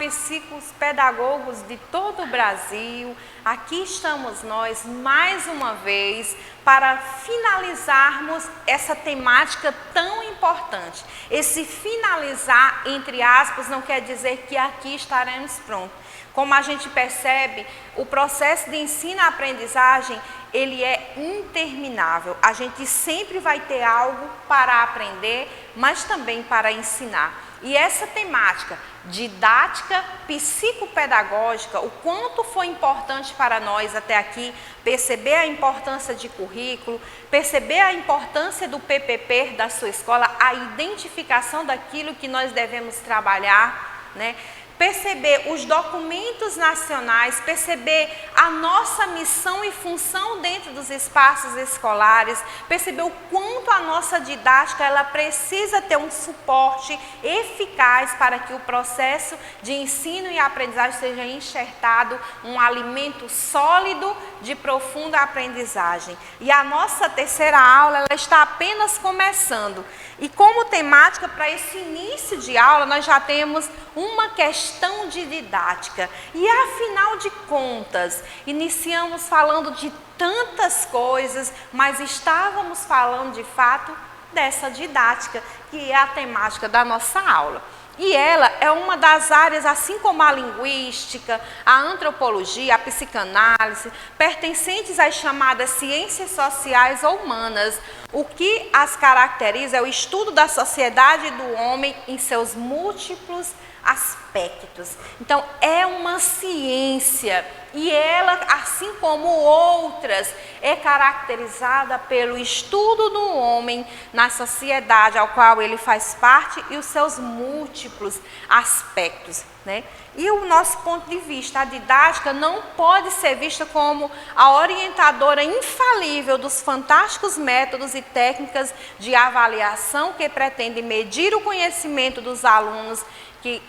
psicopedagogos de todo o Brasil. Aqui estamos nós mais uma vez para finalizarmos essa temática tão importante. Esse finalizar, entre aspas, não quer dizer que aqui estaremos prontos. Como a gente percebe, o processo de ensino-aprendizagem, ele é interminável. A gente sempre vai ter algo para aprender, mas também para ensinar. E essa temática didática psicopedagógica, o quanto foi importante para nós até aqui, perceber a importância de currículo, perceber a importância do PPP da sua escola, a identificação daquilo que nós devemos trabalhar, né? Perceber os documentos nacionais, perceber a nossa missão e função dentro dos espaços escolares, perceber o quanto a nossa didática ela precisa ter um suporte eficaz para que o processo de ensino e aprendizagem seja enxertado um alimento sólido de profunda aprendizagem. E a nossa terceira aula ela está apenas começando. E como temática para esse início de aula, nós já temos uma questão de didática. E afinal de contas, iniciamos falando de tantas coisas, mas estávamos falando de fato dessa didática, que é a temática da nossa aula. E ela é uma das áreas, assim como a linguística, a antropologia, a psicanálise, pertencentes às chamadas ciências sociais ou humanas. O que as caracteriza é o estudo da sociedade e do homem em seus múltiplos aspectos. Então, é uma ciência e ela, assim como outras, é caracterizada pelo estudo do homem na sociedade ao qual ele faz parte e os seus múltiplos aspectos, né? E o nosso ponto de vista, a didática não pode ser vista como a orientadora infalível dos fantásticos métodos e técnicas de avaliação que pretendem medir o conhecimento dos alunos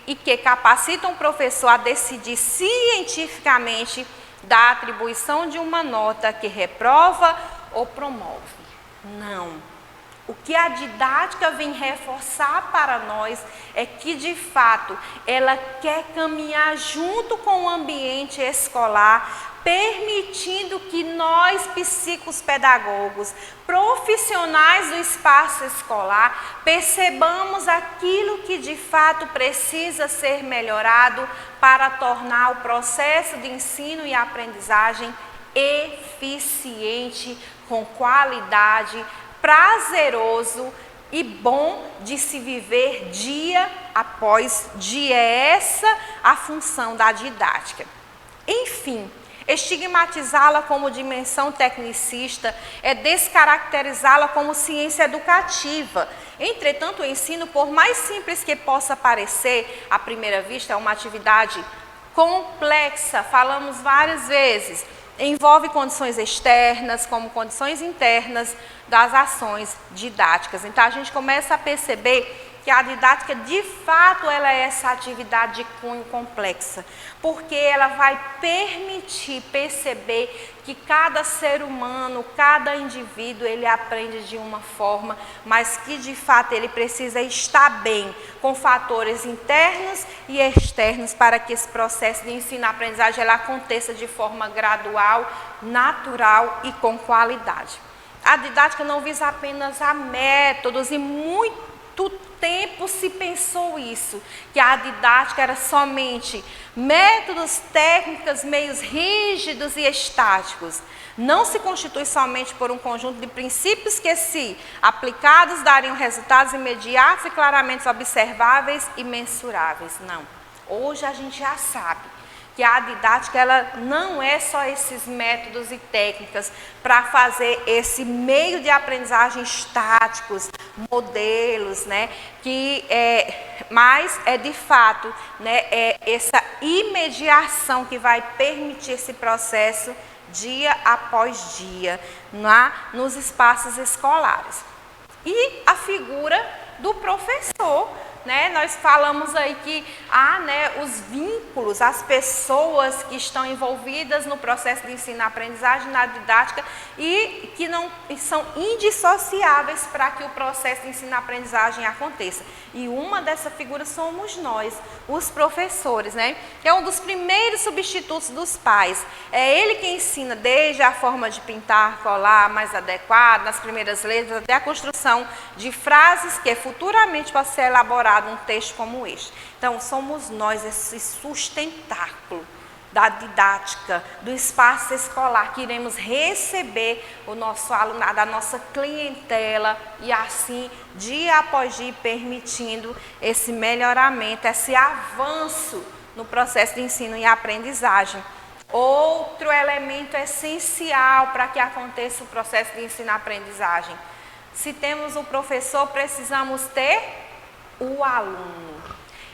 e que capacitam o professor a decidir cientificamente da atribuição de uma nota que reprova ou promove. Não. O que a didática vem reforçar para nós é que, de fato, ela quer caminhar junto com o ambiente escolar, permitindo que nós, psicopedagogos, profissionais do espaço escolar, percebamos aquilo que, de fato, precisa ser melhorado para tornar o processo de ensino e aprendizagem eficiente, com qualidade, prazeroso e bom de se viver dia após dia. É essa a função da didática. Enfim, estigmatizá-la como dimensão tecnicista é descaracterizá-la como ciência educativa. Entretanto, o ensino, por mais simples que possa parecer, à primeira vista, é uma atividade complexa, falamos várias vezes. Envolve condições externas, como condições internas das ações didáticas. Então, a gente começa a perceber que a didática, de fato, ela é essa atividade de cunho complexa, porque ela vai permitir perceber que cada ser humano, cada indivíduo, ele aprende de uma forma, mas que, de fato, ele precisa estar bem com fatores internos e externos para que esse processo de ensino-aprendizagem aconteça de forma gradual, natural e com qualidade. A didática não visa apenas a métodos e muito tempo se pensou isso, que a didática era somente métodos, técnicas, meios rígidos e estáticos. Não se constitui somente por um conjunto de princípios que, se aplicados, dariam resultados imediatos e claramente observáveis e mensuráveis. Não. Hoje a gente já sabe que a didática ela não é só esses métodos e técnicas para fazer esse meio de aprendizagem estáticos, modelos, né? Mas é de fato, né, essa imediação que vai permitir esse processo dia após dia nos espaços escolares. E a figura do professor, né, nós falamos aí que há, né, os vínculos, as pessoas que estão envolvidas no processo de ensino-aprendizagem, na didática, e que não são indissociáveis para que o processo de ensino-aprendizagem aconteça. E uma dessas figuras somos nós, os professores, né, que é um dos primeiros substitutos dos pais. É ele que ensina desde a forma de pintar, colar mais adequada, nas primeiras letras, até a construção de frases que futuramente possa ser elaborado um texto como este. Então, somos nós esse sustentáculo da didática, do espaço escolar, que iremos receber o nosso alunado, a nossa clientela, e assim, dia após dia, permitindo esse melhoramento, esse avanço no processo de ensino e aprendizagem. Outro elemento essencial para que aconteça o processo de ensino-aprendizagem. Se temos o professor, precisamos ter o aluno.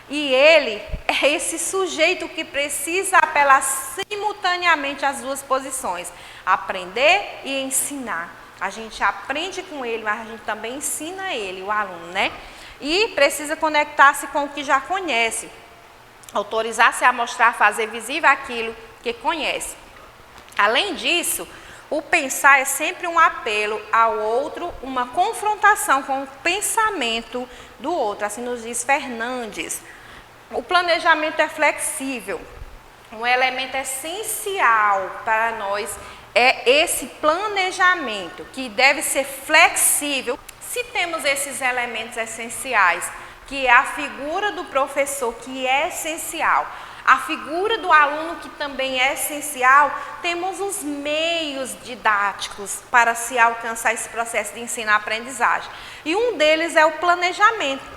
E ele é esse sujeito que precisa apelar simultaneamente às duas posições, aprender e ensinar. A gente aprende com ele, mas a gente também ensina ele, o aluno, né? E precisa conectar-se com o que já conhece, autorizar-se a mostrar, fazer visível aquilo que conhece. Além disso, o pensar é sempre um apelo ao outro, uma confrontação com o pensamento do outro, assim nos diz Fernandes. O planejamento é flexível. Um elemento essencial para nós é esse planejamento, que deve ser flexível. Se temos esses elementos essenciais, que é a figura do professor, que é essencial, a figura do aluno, que também é essencial, temos os meios didáticos para se alcançar esse processo de ensino-aprendizagem. E um deles é o planejamento.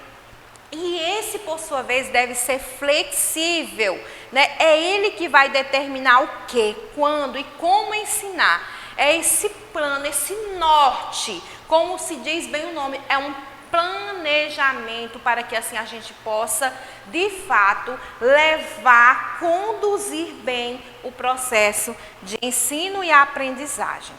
E esse, por sua vez, deve ser flexível, né? É ele que vai determinar o que, quando e como ensinar. É esse plano, esse norte, como se diz bem o nome, é um planejamento para que assim a gente possa, de fato, levar, conduzir bem o processo de ensino e aprendizagem.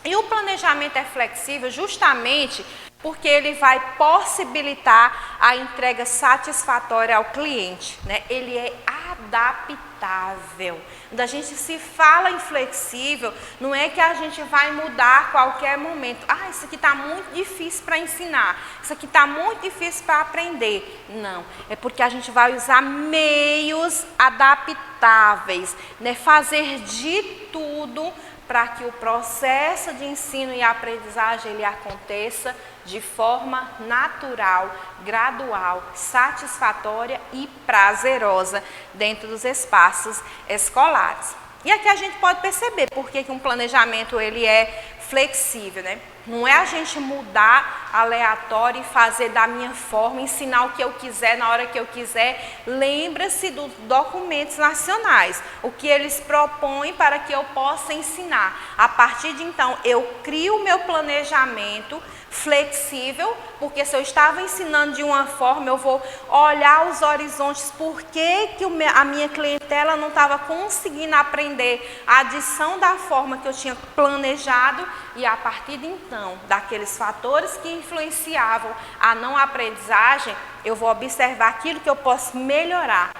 E o planejamento é flexível justamente porque ele vai possibilitar a entrega satisfatória ao cliente, né? Ele é adaptável. Quando a gente se fala em flexível, não é que a gente vai mudar a qualquer momento. Ah, isso aqui está muito difícil para ensinar, isso aqui está muito difícil para aprender. Não, é porque a gente vai usar meios adaptáveis, né? Fazer de tudo para que o processo de ensino e aprendizagem ele aconteça de forma natural, gradual, satisfatória e prazerosa dentro dos espaços escolares. E aqui a gente pode perceber por que um planejamento ele é flexível, né? Não é a gente mudar aleatório e fazer da minha forma, ensinar o que eu quiser na hora que eu quiser. Lembra-se dos documentos nacionais, o que eles propõem para que eu possa ensinar. A partir de então, eu crio o meu planejamento flexível, porque se eu estava ensinando de uma forma, eu vou olhar os horizontes, por que a minha clientela não estava conseguindo aprender a adição da forma que eu tinha planejado, e a partir de então, daqueles fatores que influenciavam a não aprendizagem, eu vou observar aquilo que eu posso melhorar,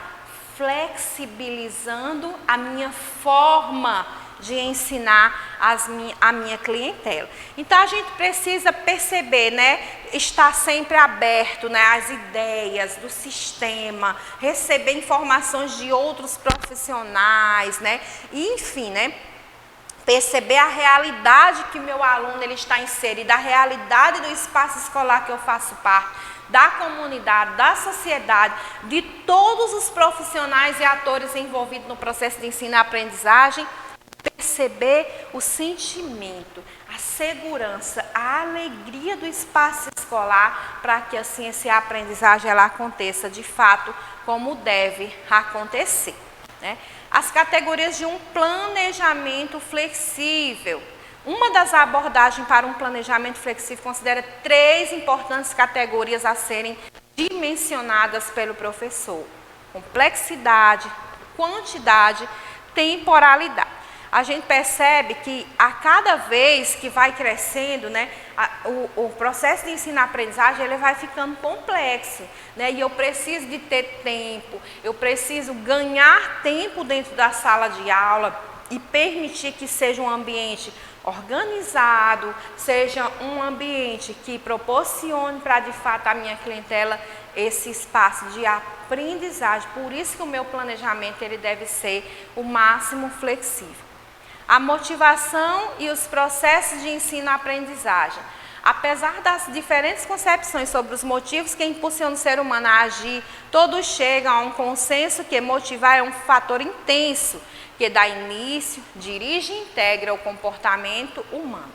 flexibilizando a minha forma de ensinar a minha clientela. Então, a gente precisa perceber, né, estar sempre aberto, né, às ideias do sistema, receber informações de outros profissionais, né, e, enfim, né, perceber a realidade que meu aluno ele está inserido, a realidade do espaço escolar que eu faço parte, da comunidade, da sociedade, de todos os profissionais e atores envolvidos no processo de ensino e aprendizagem. Perceber o sentimento, a segurança, a alegria do espaço escolar, para que assim essa aprendizagem ela aconteça de fato como deve acontecer, né? As categorias de um planejamento flexível. Uma das abordagens para um planejamento flexível considera 3 importantes categorias a serem dimensionadas pelo professor: complexidade, quantidade, temporalidade. a gente percebe que a cada vez que vai crescendo, né, o processo de ensino-aprendizagem ele vai ficando complexo, né, e eu preciso de ter tempo, eu preciso ganhar tempo dentro da sala de aula e permitir que seja um ambiente organizado, seja um ambiente que proporcione para de fato a minha clientela esse espaço de aprendizagem. Por isso que o meu planejamento ele deve ser o máximo flexível. A motivação e os processos de ensino-aprendizagem. Apesar das diferentes concepções sobre os motivos que impulsionam o ser humano a agir, todos chegam a um consenso que motivar é um fator intenso, que dá início, dirige e integra o comportamento humano.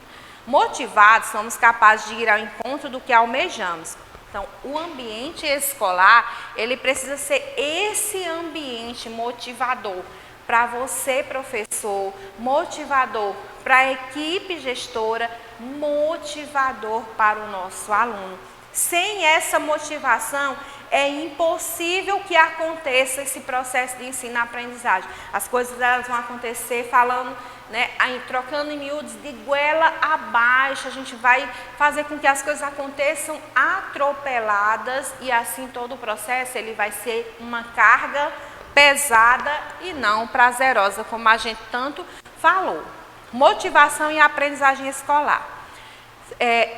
Motivados, somos capazes de ir ao encontro do que almejamos. Então, o ambiente escolar, ele precisa ser esse ambiente motivador para você, professor, motivador para a equipe gestora, motivador para o nosso aluno. Sem essa motivação, é impossível que aconteça esse processo de ensino-aprendizagem. As coisas elas vão acontecer falando, né, trocando em miúdos de goela abaixo. A gente vai fazer com que as coisas aconteçam atropeladas e assim todo o processo ele vai ser uma carga pesada e não prazerosa, como a gente tanto falou. Motivação e aprendizagem escolar.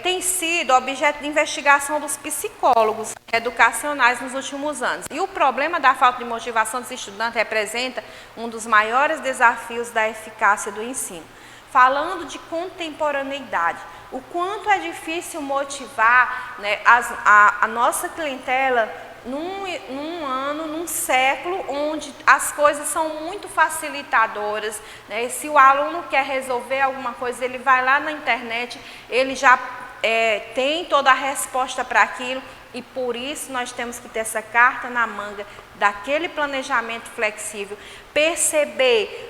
Tem sido objeto de investigação dos psicólogos educacionais nos últimos anos. E o problema da falta de motivação dos estudantes representa um dos maiores desafios da eficácia do ensino. Falando de contemporaneidade, o quanto é difícil motivar, né, a nossa clientela num ano, num século, onde as coisas são muito facilitadoras, né? Se o aluno quer resolver alguma coisa, ele vai lá na internet, ele já tem toda a resposta para aquilo, e por isso nós temos que ter essa carta na manga daquele planejamento flexível, perceber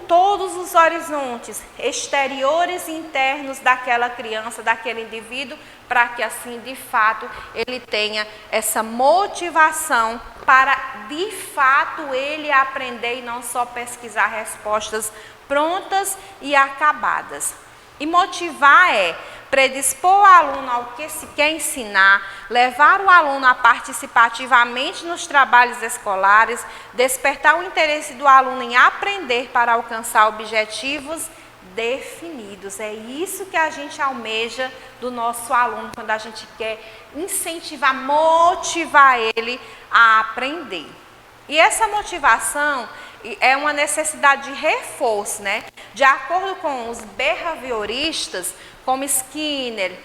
todos os horizontes exteriores e internos daquela criança, daquele indivíduo, para que assim, de fato, ele tenha essa motivação para, de fato, ele aprender e não só pesquisar respostas prontas e acabadas. E motivar é predispor o aluno ao que se quer ensinar, levar o aluno a participar ativamente nos trabalhos escolares, despertar o interesse do aluno em aprender para alcançar objetivos definidos. É isso que a gente almeja do nosso aluno, quando a gente quer incentivar, motivar ele a aprender. E essa motivação é uma necessidade de reforço, né? De acordo com os behavioristas, como Skinner,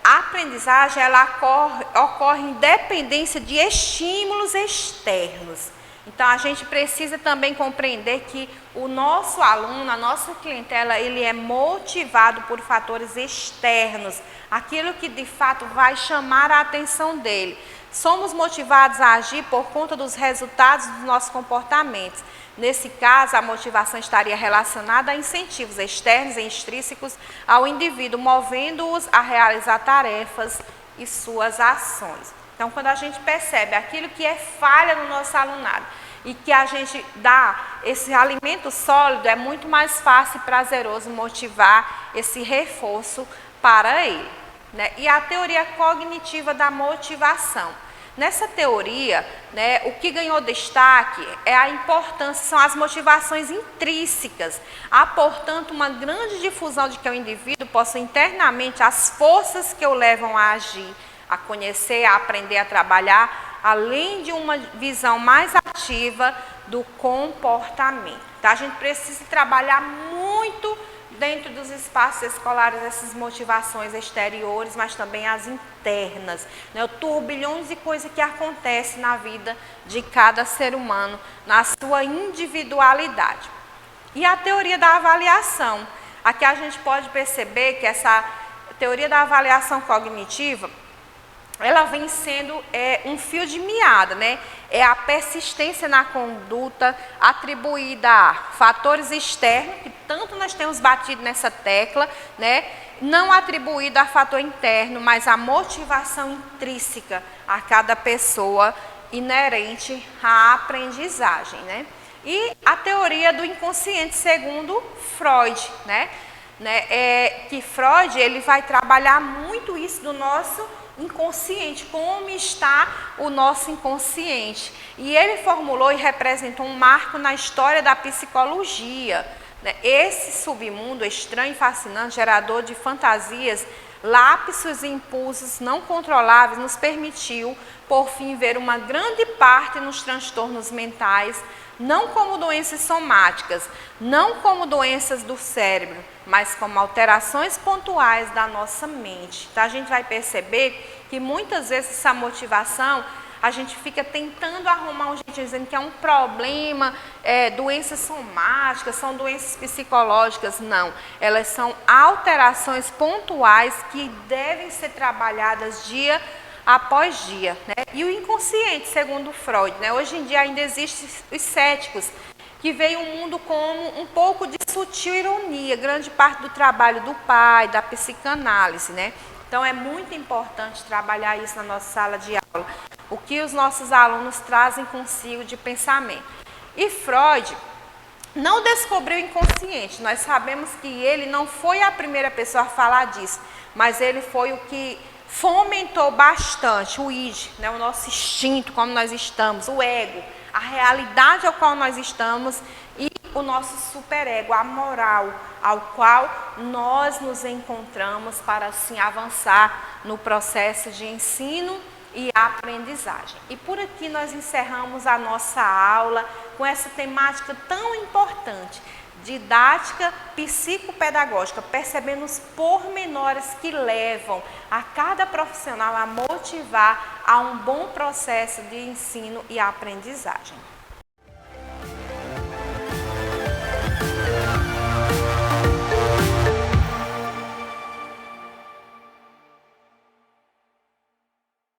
a aprendizagem ela ocorre em dependência de estímulos externos. Então, a gente precisa também compreender que o nosso aluno, a nossa clientela, ele é motivado por fatores externos, aquilo que de fato vai chamar a atenção dele. Somos motivados a agir por conta dos resultados dos nossos comportamentos. Nesse caso, a motivação estaria relacionada a incentivos externos e extrínsecos ao indivíduo, movendo-os a realizar tarefas e suas ações. Então, quando a gente percebe aquilo que é falha no nosso alunado e que a gente dá esse alimento sólido, é muito mais fácil e prazeroso motivar esse reforço para ele, né? E a teoria cognitiva da motivação. Nessa teoria, né, o que ganhou destaque é a importância, são as motivações intrínsecas. Há, portanto, uma grande difusão de que o indivíduo possa internamente as forças que o levam a agir, a conhecer, a aprender, a trabalhar, além de uma visão mais ativa do comportamento. Então, a gente precisa trabalhar muito dentro dos espaços escolares essas motivações exteriores, mas também as internas, né? O turbilhões de coisas que acontecem na vida de cada ser humano, na sua individualidade. E a teoria da avaliação. Aqui a gente pode perceber que essa teoria da avaliação cognitiva, ela vem sendo um fio de meada, né? É a persistência na conduta atribuída a fatores externos, que tanto nós temos batido nessa tecla, né? Não atribuída a fator interno, mas a motivação intrínseca a cada pessoa inerente à aprendizagem, né? E a teoria do inconsciente segundo Freud, né? Que Freud ele vai trabalhar muito isso do nosso inconsciente, como está o nosso inconsciente. E ele formulou e representou um marco na história da psicologia. Esse submundo estranho e fascinante, gerador de fantasias, lapsos e impulsos não controláveis, nos permitiu, por fim, ver uma grande parte nos transtornos mentais, não como doenças somáticas, não como doenças do cérebro, mas como alterações pontuais da nossa mente. Então, a gente vai perceber que muitas vezes essa motivação, a gente fica tentando arrumar um jeito, dizendo que é um problema, doenças somáticas, são doenças psicológicas. Não, elas são alterações pontuais que devem ser trabalhadas dia após dia, né? E o inconsciente, segundo Freud, né? Hoje em dia ainda existem os céticos, que veem o mundo como um pouco de sutil ironia, grande parte do trabalho do pai, da psicanálise, né? Então é muito importante trabalhar isso na nossa sala de aula, o que os nossos alunos trazem consigo de pensamento. E Freud não descobriu o inconsciente, nós sabemos que ele não foi a primeira pessoa a falar disso, mas ele foi o que fomentou bastante o id, né, o nosso instinto, como nós estamos, o ego, a realidade ao qual nós estamos e o nosso superego, a moral ao qual nós nos encontramos para assim avançar no processo de ensino e aprendizagem. E por aqui nós encerramos a nossa aula com essa temática tão importante, didática psicopedagógica, percebendo os pormenores que levam a cada profissional a motivar a um bom processo de ensino e aprendizagem.